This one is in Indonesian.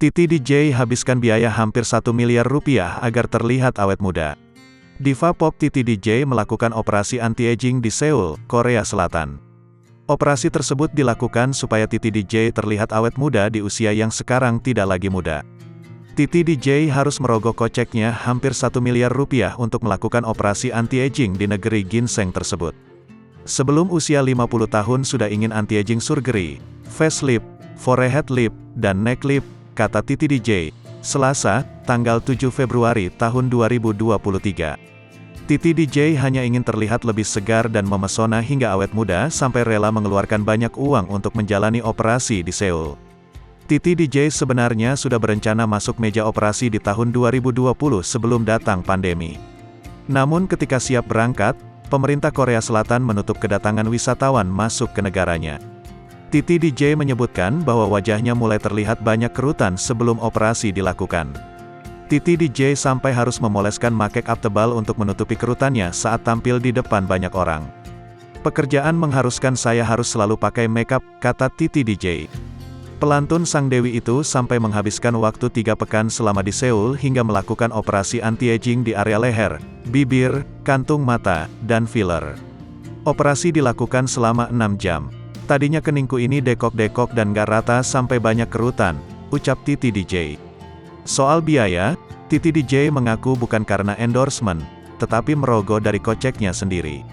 Titi DJ habiskan biaya hampir 1 miliar rupiah agar terlihat awet muda. Diva pop Titi DJ melakukan operasi anti-aging di Seoul, Korea Selatan. Operasi tersebut dilakukan supaya Titi DJ terlihat awet muda di usia yang sekarang tidak lagi muda. Titi DJ harus merogoh koceknya hampir 1 miliar rupiah untuk melakukan operasi anti-aging di negeri ginseng tersebut. Sebelum usia 50 tahun sudah ingin anti-aging surgery, facelift, forehead lift, dan neck lift, kata Titi DJ, Selasa, tanggal 7 Februari tahun 2023. Titi DJ hanya ingin terlihat lebih segar dan memesona hingga awet muda sampai rela mengeluarkan banyak uang untuk menjalani operasi di Seoul. Titi DJ sebenarnya sudah berencana masuk meja operasi di tahun 2020 sebelum datang pandemi. Namun ketika siap berangkat, pemerintah Korea Selatan menutup kedatangan wisatawan masuk ke negaranya. Titi DJ menyebutkan bahwa wajahnya mulai terlihat banyak kerutan sebelum operasi dilakukan. Titi DJ sampai harus memoleskan make up tebal untuk menutupi kerutannya saat tampil di depan banyak orang. Pekerjaan mengharuskan saya harus selalu pakai make up, kata Titi DJ. Pelantun sang dewi itu sampai menghabiskan waktu 3 pekan selama di Seoul hingga melakukan operasi anti-aging di area leher, bibir, kantung mata, dan filler. Operasi dilakukan selama 6 jam. Tadinya keningku ini dekok-dekok dan gak rata sampai banyak kerutan, ucap Titi DJ. Soal biaya, Titi DJ mengaku bukan karena endorsement, tetapi merogoh dari koceknya sendiri.